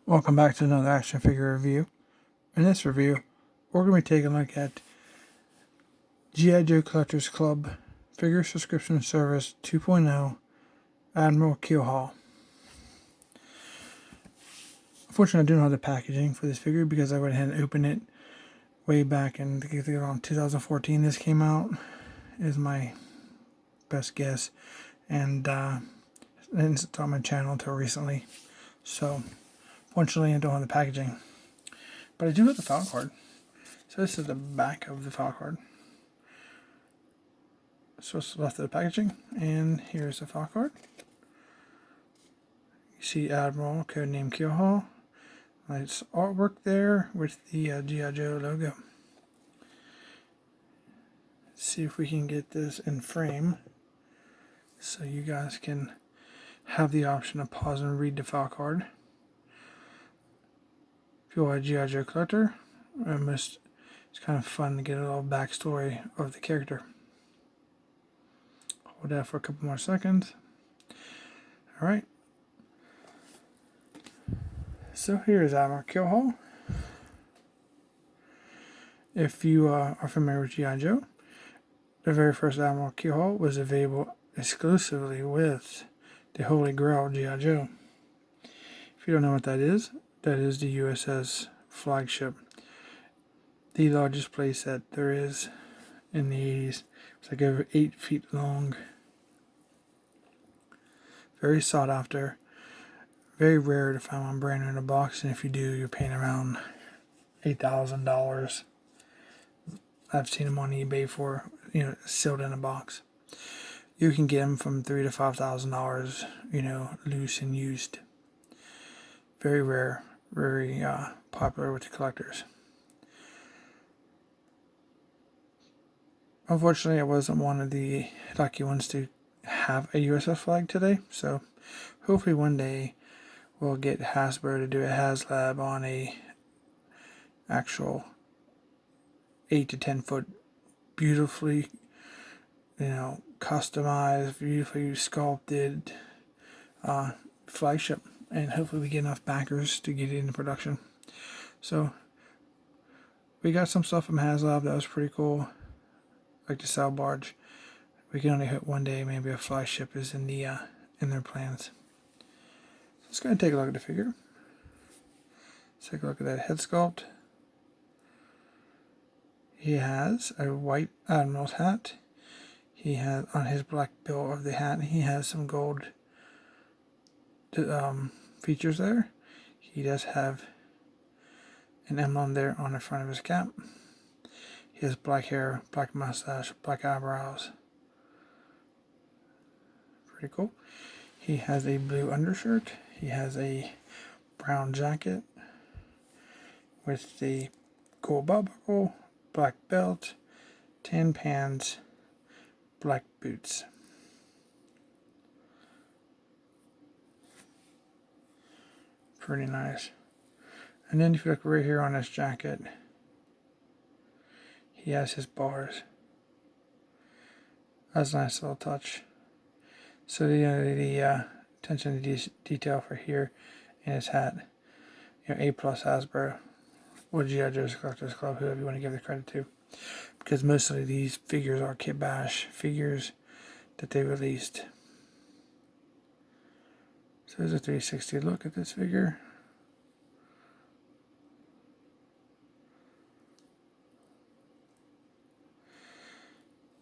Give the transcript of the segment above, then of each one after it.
Welcome back to another action figure review. In this review, we're going to be taking a look at G.I.JOE Collectors Club Figure Subscription Service 2.0 Admiral Keel-Haul. Unfortunately, I do not have the packaging for this figure because I went ahead and opened it way back in around 2014. This came out, is my best guess, and I didn't start my channel until recently. So, fortunately, I don't have the packaging. But I do have the file card. So this is the back of the file card. So it's left of the packaging, and here's the file card. You see Admiral, codename Keel-Haul. Nice artwork there with the G.I.JOE logo. Let's see if we can get this in frame so you guys can have the option to pause and read the file card. If you are a G.I.JOE collector, it's kind of fun to get a little backstory of the character. Hold that for a couple more seconds. Alright. So here is Admiral Keel-Haul. If you are familiar with G.I.JOE, the very first Admiral Keel-Haul was available exclusively with the Holy Grail G.I.JOE. If you don't know what that is the USS flagship. The largest playset there is in the 80s. It's like over 8 feet long. Very sought after. Very rare to find one brand new in a box, and if you do, you're paying around $8,000. I've seen them on eBay for, sealed in a box. You can get them from $3,000 to $5,000, loose and used. Very rare, very popular with the collectors. Unfortunately, I wasn't one of the lucky ones to have a USS flag today, so hopefully one day we'll get Hasbro to do a HasLab on a actual 8 to 10 foot beautifully, customized, beautifully sculpted flagship, and hopefully we get enough backers to get it into production. So we got some stuff from HasLab that was pretty cool, like the sail barge. We can only hope one day maybe a flagship is in their plans. Let's go ahead and take a look at the figure. Let's take a look at that head sculpt. He has a white Admiral's hat. He has on his black bill of the hat, he has some gold features there. He does have an emblem there on the front of his cap. He has black hair, black mustache, black eyebrows. Pretty cool. He has a blue undershirt. He has a brown jacket with the gold belt buckle, black belt, tan pants, black boots. Pretty nice. And then if you look right here on this jacket, he has his bars. That's a nice little touch. So the attention to detail for here in his hat, A+ Hasbro or G.I.JOE Collectors Club, whoever you want to give the credit to, because mostly these figures are kit bash figures that they released. So there's a 360 look at this figure.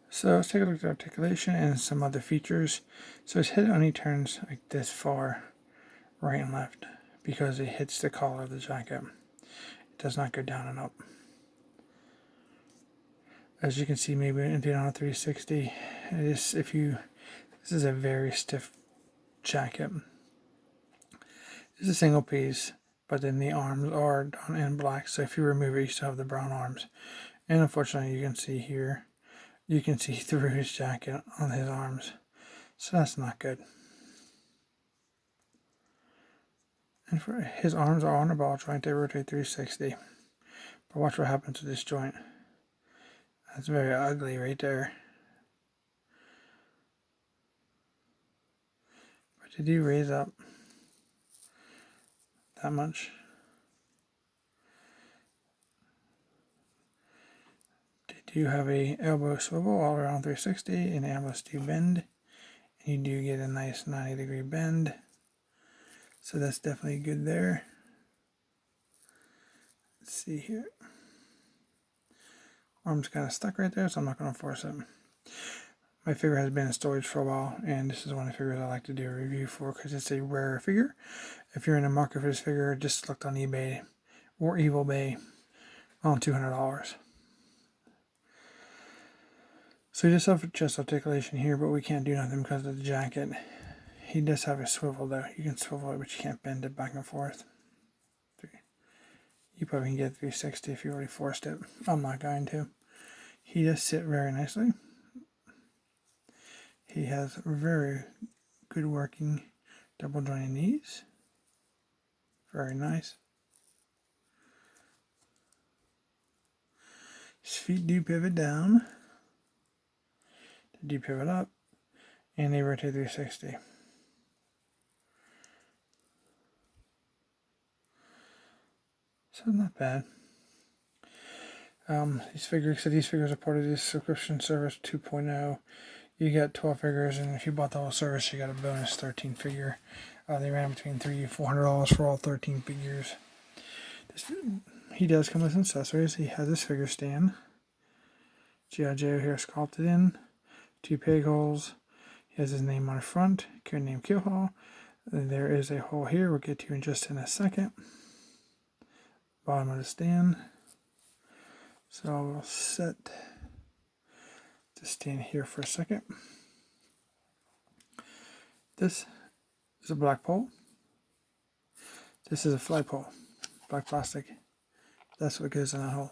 So let's take a look at the articulation and some other features. So his head only turns like this far, right and left, because it hits the collar of the jacket. It does not go down and up. As you can see, maybe on a 360, this is a very stiff jacket. It's a single piece, but then the arms are done in black. So if you remove it, you still have the brown arms. And unfortunately, you can see here, you can see through his jacket on his arms. So that's not good. And for his arms are on a ball joint, they rotate 360. But watch what happens to this joint. That's very ugly right there. But they do raise up. that much. They do have a elbow swivel all around 360, and elbows do bend. And you do get a nice 90-degree bend. So that's definitely good there. Let's see here. Arm's kind of stuck right there, so I'm not going to force it. My figure has been in storage for a while, and this is one of the figures I like to do a review for because it's a rare figure. If you're in the market for this figure, just look on eBay or Evil Bay on $200. So he does have chest articulation here, but we can't do nothing because of the jacket. He does have a swivel though. You can swivel it, but you can't bend it back and forth. You probably can get 360 if you already forced it. I'm not going to. He does sit very nicely. He has very good working double jointed knees. Very nice. His feet do pivot down. They do pivot up. And they rotate 360. So not bad. These figures are part of this subscription service 2.0. You get 12 figures, and if you bought the whole service, you got a bonus 13 figure. They ran between $300 and $400 for all 13 figures. He does come with accessories. He has his figure stand. G.I.JOE here sculpted in. 2 peg holes. He has his name on the front. Code name Keel-Haul. There is a hole here. We'll get to in just in a second. Bottom of the stand. So we'll set the stand here for a second. This is a black pole. This is a flagpole, black plastic. That's what goes in that hole.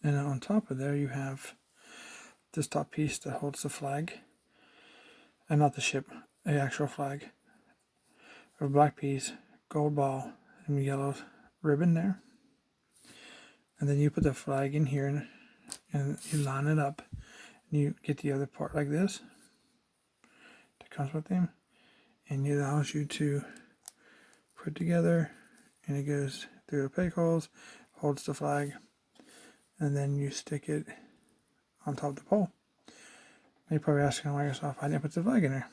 And on top of there you have this top piece that holds the flag. And not the ship, an actual flag. A black piece, gold ball, and yellow ribbon there. And then you put the flag in here and you line it up. And you get the other part like this that comes with them. And it allows you to put together, and it goes through the peg holes, holds the flag, and then you stick it on top of the pole. You're probably asking yourself, I didn't put the flag in there.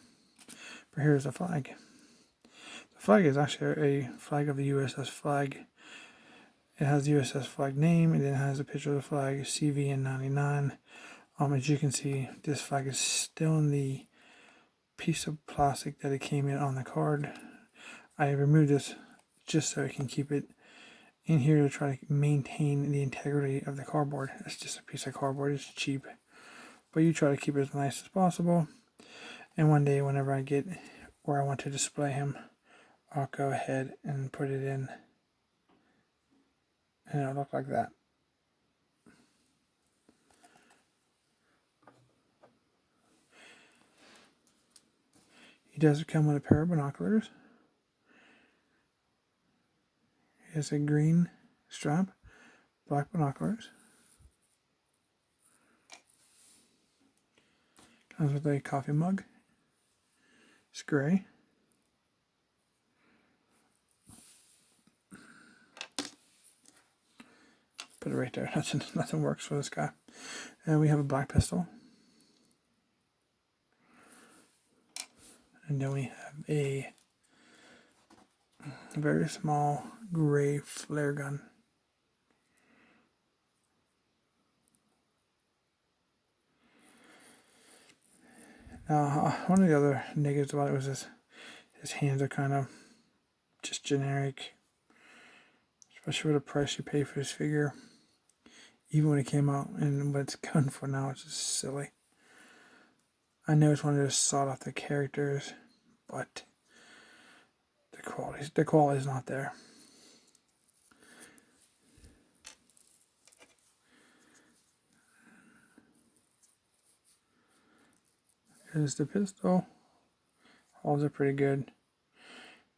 But here's the flag. The flag is actually a flag of the USS flag. It has the USS flag name, and then it has a picture of the flag, CVN 99. As you can see, this flag is still in the piece of plastic that it came in on the card. I removed this just so I can keep it in here to try to maintain the integrity of the cardboard. It's just a piece of cardboard, it's cheap. But you try to keep it as nice as possible. And one day, whenever I get where I want to display him, I'll go ahead and put it in. And it'll look like that. He does come with a pair of binoculars. He has a green strap, black binoculars. Comes with a coffee mug. It's gray. Put it right there. Nothing works for this guy. And we have a black pistol. And then we have a very small gray flare gun. Now, one of the other negatives about it was his hands are kind of just generic, especially with the price you pay for this figure. Even when it came out and what it's going for now, it's just silly. I know it's one of those sought after characters, but the quality is not there. Here's the pistol. Holds it pretty good,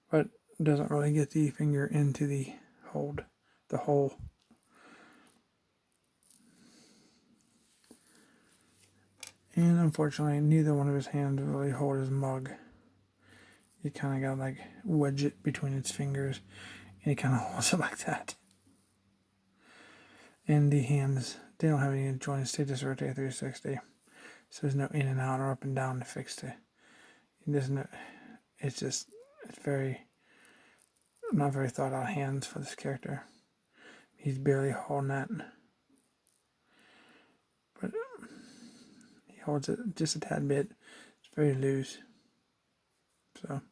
but doesn't really get the finger into the hole. And unfortunately, neither one of his hands really hold his mug. You kind of got like wedge it between its fingers, and he kind of holds it like that. And the hands, they don't have any joints, they just rotate 360. So there's no in and out or up and down to fix it. There's no, it's very, not very thought out hands for this character. He's barely holding that. But he holds it just a tad bit. It's very loose. So.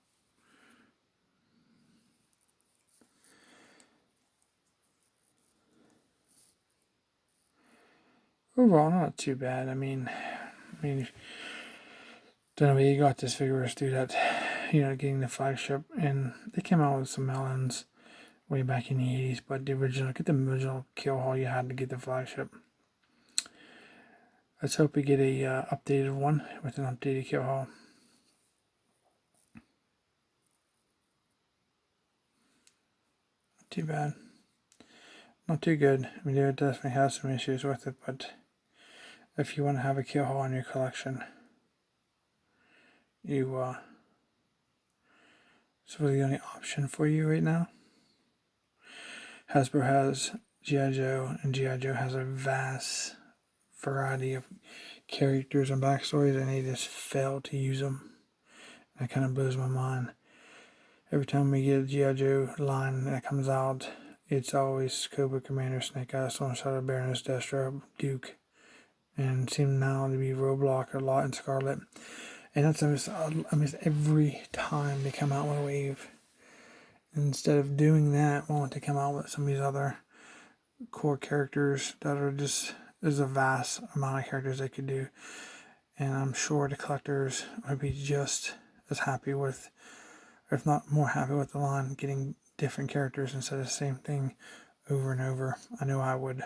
Overall, not too bad. I mean, don't know where you got this figure to do that, getting the flagship. And they came out with some melons way back in the 80s, but get the original Keel-Haul, you had to get the flagship. Let's hope we get a updated one with an updated Keel-Haul. Not too bad. Not too good. I mean, it definitely has some issues with it, but if you want to have a Keel-Haul in your collection, it's really the only option for you right now. Hasbro has G.I.JOE, and G.I.JOE has a vast variety of characters and backstories, and they just fail to use them. That kind of blows my mind. Every time we get a G.I.JOE line that comes out, it's always Cobra, Commander, Snake Eyes, Storm Shadow, Baroness, Destro, Duke, and seem now to be Roadblock, a lot in Scarlet. And that's almost every time they come out with a wave. Instead of doing that, why don't they come out with some of these other core characters that are just, there's a vast amount of characters they could do. And I'm sure the collectors would be just as happy with, or if not more happy with the line, getting different characters instead of the same thing over and over. I know I would.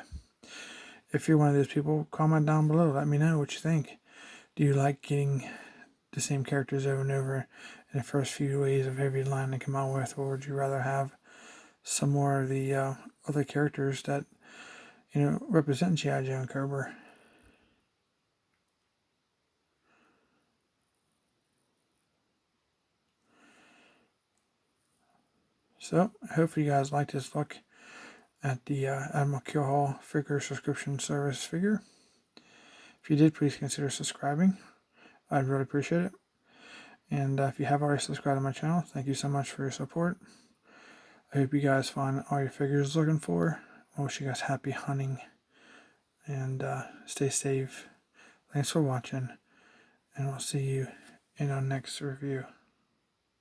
If you're one of those people, comment down below. Let me know what you think. Do you like getting the same characters over and over in the first few waves of every line they come out with, or would you rather have some more of the other characters that represent G.I.JOE and Cobra? So I hope you guys liked this look at the Admiral Keel-Haul figure subscription service figure. If you did, please consider subscribing. I'd really appreciate it. And if you have already subscribed to my channel, thank you so much for your support. I hope you guys find all your figures looking for. I wish you guys happy hunting. And stay safe. Thanks for watching. And I'll see you in our next review.